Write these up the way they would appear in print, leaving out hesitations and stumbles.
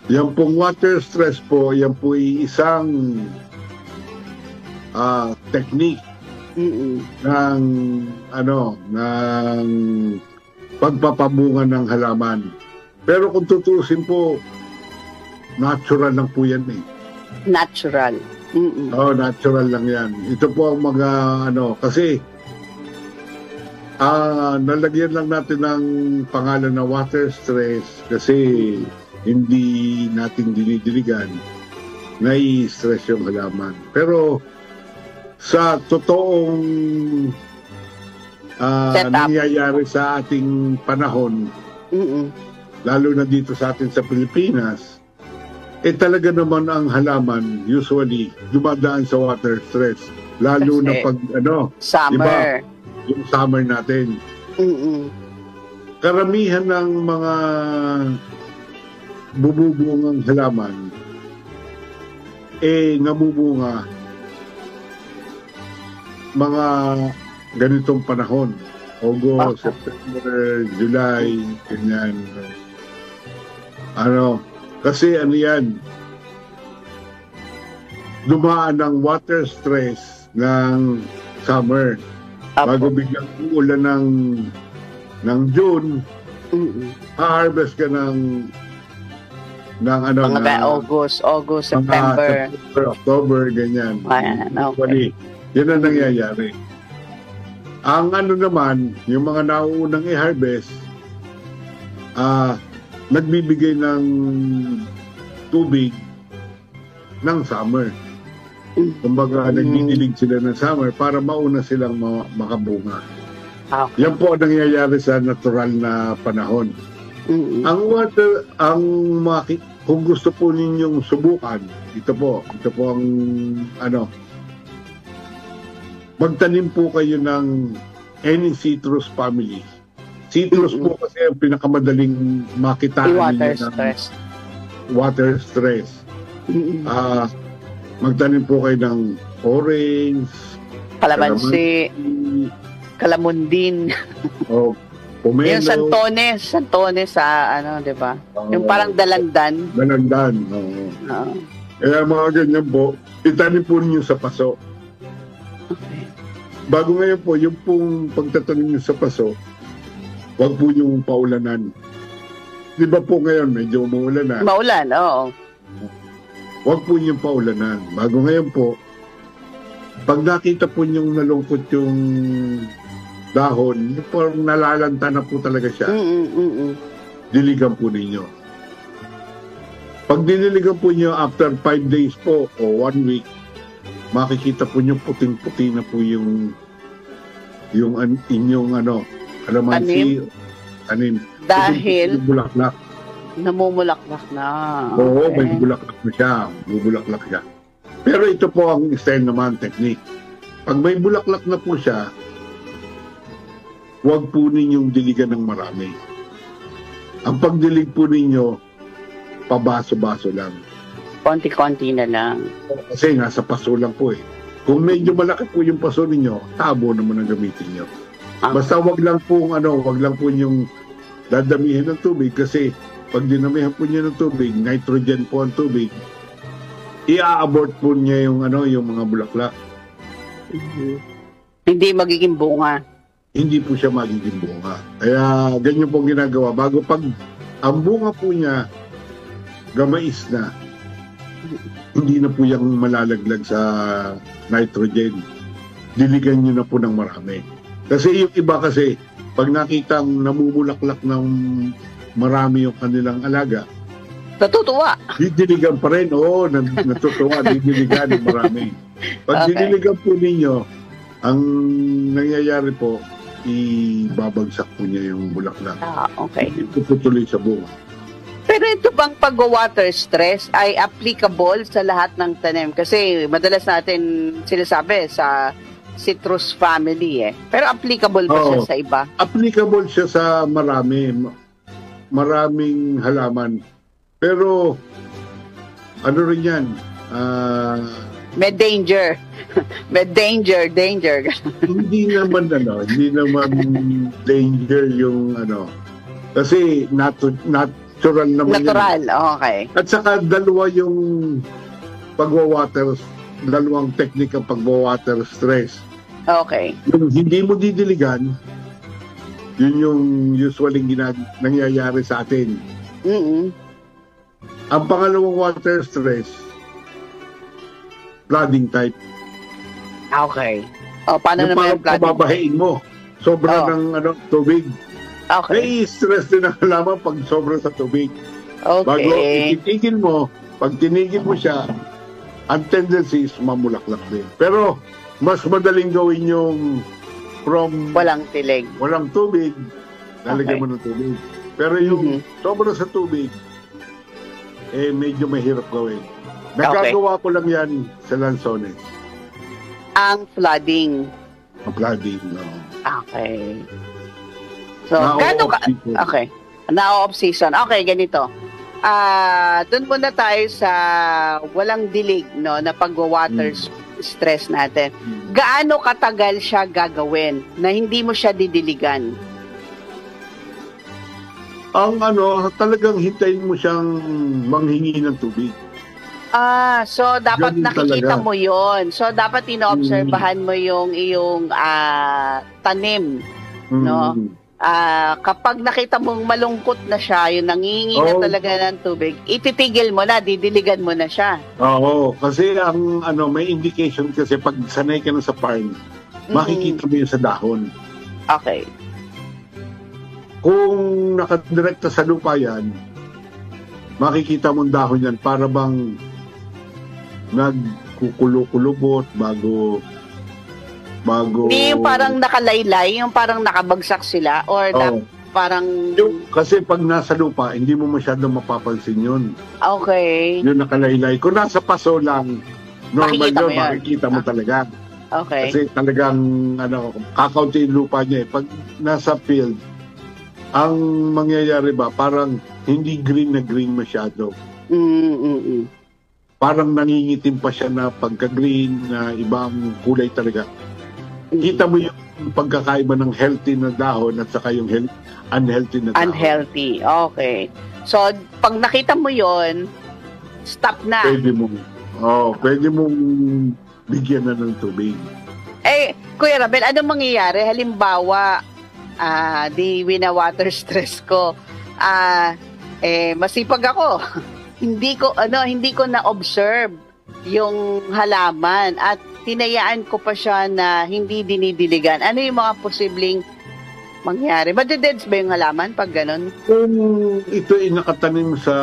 Yan pong water stress po, yan po isang technique ng pagpapabunga ng halaman. Pero kung tutusin po, natural lang po yan eh. Natural. Natural lang yan. Ito po ang mga kasi nalagyan lang natin ng pangalan na water stress kasi hindi natin dinidiligan na i-stress yung halaman. Pero sa totoong nangyayari sa ating panahon, lalo na dito sa atin sa Pilipinas, talaga naman ang halaman usually dumadaan sa water stress. Lalo kasi, na pag summer. Diba, yung summer natin. Karamihan ng mga bububungang halaman namubunga mga ganitong panahon. August, September, July, ganyan. Kasi yan, dumaan ang water stress ng summer. Bago biglang uulan ng June, ha-harvest ka ng mga August, September, October, ganyan. Okay. Yan ang nangyayari. Ang naman, yung mga nauunang i-harvest, nagbibigay ng tubig ng summer. Kumbaga, nagdidilig sila ng summer para mauna silang makabunga. Okay. Yan po ang nangyayari sa natural na panahon. Ang water, kung gusto po ninyong subukan, ito po ang magtanim po kayo ng any citrus family. Citrus po kasi ang pinakamadaling makitaan water stress. Water stress. Magtanim po kayo ng orange, kalamansi, kalamundin. Pomelo. Yung santones sa di ba? Yung parang dalandan. Dalandan, Kaya mga ganyan po, itanim po ninyo sa paso. Okay. Bago ngayon po, yung pong pagtatanim nyo sa paso, wag po yung paulanan. Di ba po ngayon, medyo umuulan na. Maulan, oo. Wag po yung paulanan. Bago ngayon po, pag nakita po yung nalungkot yung dahon, yung parang nalalanta na po talaga siya. Diligan po ninyo. Pag diniligan po nyo after 5 days po o 1 week, makikita po nyo puting-puti na po yung inyong kalamansi, tanim. Dahil bulaklak. namumulaklak na. Oo, may bulaklak na siya. Bubulaklak siya. Pero ito po ang style naman, technique. Pag may bulaklak na po siya, huwag po ninyong diligan ng marami. Ang pagdilig po ninyo, pabaso-baso lang. Konti-konti na lang. Kasi nasa paso lang po eh. Kung medyo malaki po yung paso ninyo, tabo naman ang gamitin nyo. Basta wag lang po yung dadamihin ng tubig kasi pag dinamihan po niya ng tubig, nitrogen po ang tubig, i-abort po niya yung mga bulaklak. Hindi magiging bunga. Hindi po siya magiging bunga. Kaya ganyan po ginagawa. Bago pag ang bunga po niya gamais na, hindi na po yung malalaglag sa nitrogen. Diligan nyo na po ng marami. Kasi yung iba kasi, pag nakitang namumulaklak ng marami yung kanilang alaga, natutuwa. Didiligan pa rin. Oo, natutuwa. Didiligan ng marami. Pag diniligan po ninyo, ang nangyayari po, ibabagsak po niya yung bulaklak. Okay. Ipuputuloy sa bunga. Pero ito bang pag-water stress ay applicable sa lahat ng tanim? Kasi madalas natin sinasabi sa citrus family eh. Pero applicable ba siya sa iba? Applicable siya sa maraming halaman. Pero ano rin yan? May danger. May danger. hindi naman danger yung kasi natural naman Natural, yan. okay. At saka dalawa yung dalawang technique ang pagwa-water stress. Okay. Yung hindi mo didiligan, yun yung usually nangyayari sa atin. Ang pangalawang water stress, flooding type. Okay. Paano yung naman yung flooding? Pababahain mo. Sobra ng tubig. Okay. May stress din ang halaman pag sobra sa tubig. Okay. Bago itigil mo, pag tinigil mo siya, ang tendency is mamulaklak din. Pero, mas madaling gawin yung from walang tilig. Walang tubig, lalagyan mo ng tubig. Pero yung sobra sa tubig, medyo mahirap gawin. Nagagawa ko lang yan sa Lanzones. Ang flooding. Ang flooding, no. Okay. So, okay. Now off season. Okay, ganito. Doon muna tayo sa walang dilig, no, na pagwa-water stress natin. Gaano katagal siya gagawin na hindi mo siya didiligan? Ang talagang hintayin mo siyang manghingi ng tubig. So dapat Ganun nakikita talaga. mo 'yon. So dapat inoobserbahan mo yung iyong tanim, no? Kapag nakita mong malungkot na siya, yung nangingi na talaga ng tubig, ititigil mo na, didiligan mo na siya. Oo, kasi ang may indication kasi pag sanay ka na sa farm, makikita mo yun sa dahon. Okay. Kung nakadirekta sa lupa yan, makikita mong dahon yan para bang nagkukulo-kulubot bago Hindi yung parang nakalaylay, yung parang nakabagsak sila or parang kasi pag nasa lupa hindi mo masyadong mapapansin yun. Okay. Yung nakalaylay. Kung nasa paso lang, normal Makikita mo yun, yan. makikita mo talaga. Okay. Kasi talagang kakaunti yung lupa niya. Pag nasa field, ang mangyayari ba parang hindi green na green masyado. Parang nangingitim pa siya na pagka-green na ibang kulay talaga. Kita mo yung pagkakaiba ng healthy na dahon at saka yung unhealthy na dahon. Unhealthy. Okay. So, pag nakita mo yon, stop na. Pwede mong bigyan na ng tubig. Kuya Rabel, anong mangyayari? Halimbawa, di wina-water stress ko. Masipag ako. hindi ko na-observe yung halaman at hinayaan ko pa siya na hindi dinidiligan. Ano yung mga posibleng mangyari? Madededs ba yung halaman pag ganun? Kung ito ay nakatanim sa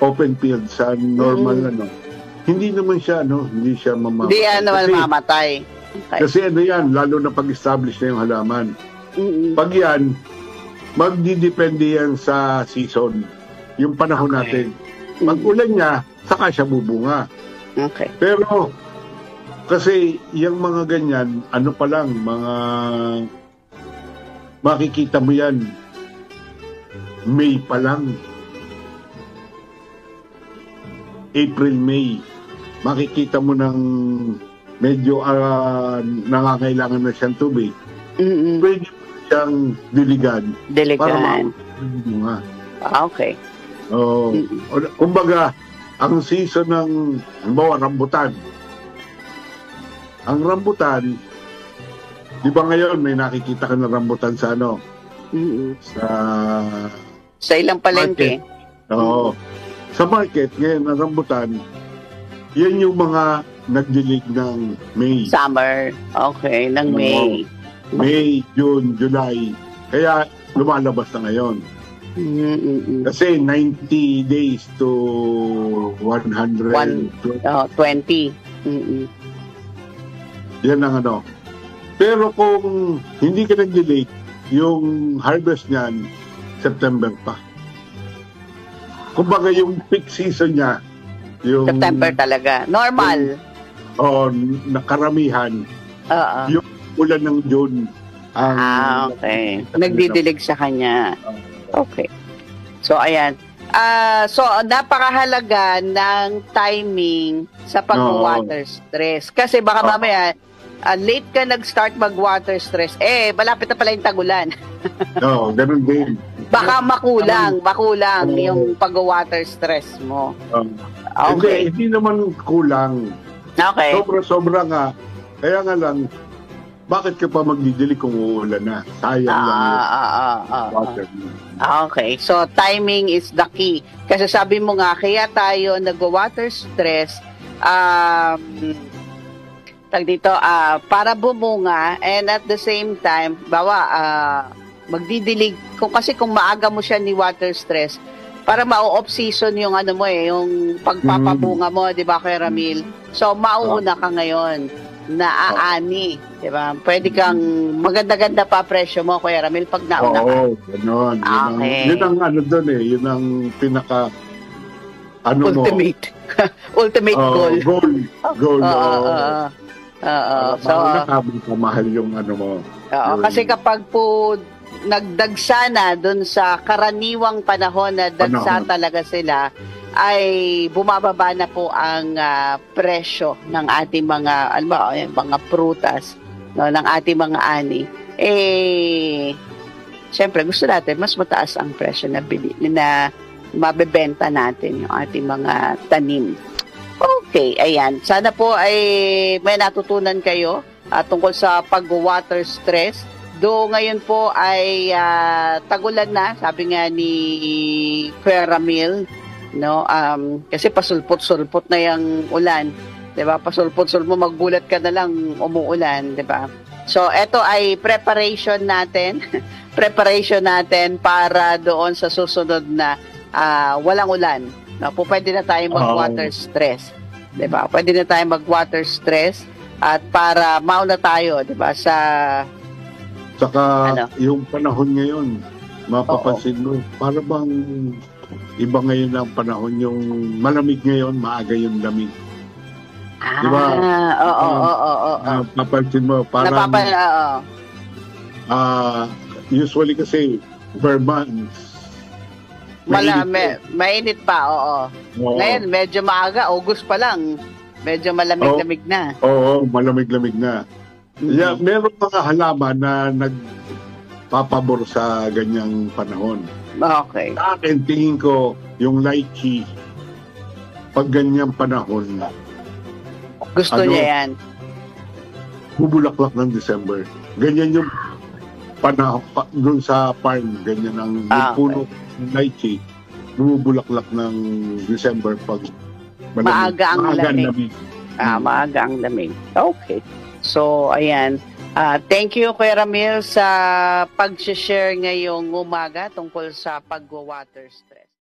open field, sa normal hindi naman siya, hindi siya mamamatay. Hindi naman mamamatay. Okay. Kasi yan, lalo na pag-establish na yung halaman. Pag yan, magdidepende yan sa season. Yung panahon natin. Pag ulan niya, saka siya bubunga. Okay. Pero, kasi yung mga ganyan, mga makikita mo yan, May pa lang. April, May. Makikita mo ng medyo nangangailangan na siyang tubig. Pwede mo siyang diligan. Para mga. Okay. Kumbaga, ang season ng rambutan. Ang rambutan, di ba ngayon may nakikita ka ng rambutan sa sa ilang palengke. Sa market, ngayon ang rambutan, yan yung mga nagdilig ng May. Summer. Okay, ng May. May, June, July. Kaya lumalabas na ngayon. Kasi 90 days to 120. 20. Yan ang Pero kung hindi ka nag-delay, yung harvest niyan, September pa. Kumbaga yung peak season niya, yung September talaga. Normal. Nakaramihan. Yung ulan ng June. Okay. Nagdidilig sa kanya. Okay. So, ayan. So, napakahalaga ng timing sa pag-water stress. Kasi baka mamaya, late ka nag-start mag-water stress, malapit na pala yung tagulan. Ganun din. Baka makulang yung pag-water stress mo. Okay. Hindi naman kulang. Okay. Sobra nga. Kaya nga lang, bakit ka pa magdidilig kung uulan na? Sayang lang water. Okay. So, timing is the key. Kasi sabi mo nga, kaya tayo nag-water stress, para bumunga, and at the same time, magdidilig. Kung maaga mo siya ni water stress, para ma-off season yung yung pagpapabunga mo, di ba, Kuya Ramil? So, mauuna ka ngayon na aani, di ba? Pwede kang maganda-ganda pa presyo mo, Kuya Ramil, pag nauna ka. Oo, gano'n. Okay. Yun ang doon yun ang pinaka ultimate. Ultimate goal. Goal. So, mahal yung mo. Kasi kapag po nagdagsa na dun sa karaniwang panahon na dagsa talaga sila, ay bumababa na po ang presyo ng ating mga mga prutas, no, ng ating mga ani. Siyempre gusto natin mas mataas ang presyo na mabebenta natin yung ating mga tanim. Okay, ayan. Sana po ay may natutunan kayo tungkol sa pag-water stress. Do ngayon po ay tagulan na, sabi nga ni Kuya Ramil, no, kasi pasulpot-sulpot na yung ulan, 'di ba? Pasulpot-sulpot, maggulat ka na lang umuulan, 'di ba? So ito ay preparation natin para doon sa susunod na walang ulan. No, pwede na tayong mag-water stress, 'di ba? Pwede na tayong mag-water stress at para mauna tayo, 'di ba, saka yung panahon ngayon, mapapansin mo, para bang iba ngayon ang panahon, yung malamig ngayon, maaga yung lamig. Diba? Papansin mo, parang usually kasi per month mainit pa, Ngayon, medyo maaga, August pa lang, medyo malamig-lamig na. Oo, malamig-lamig na. Yeah, meron mga halaman na nagpapabor sa ganyang panahon. Okay. Sa akin, tingin ko, yung lychee, pag ganyang panahon, gusto niya yan. Bubulaklak ng December. Ganyan yung panahon, doon sa farm, ganyan ang puno ng lychee, bubulaklak ng December pag maaga ang lamig. Maaga ang lamig. Okay. So, ayan. Thank you, Kuya Ramil, sa pag-share ngayong umaga tungkol sa pag-water stress.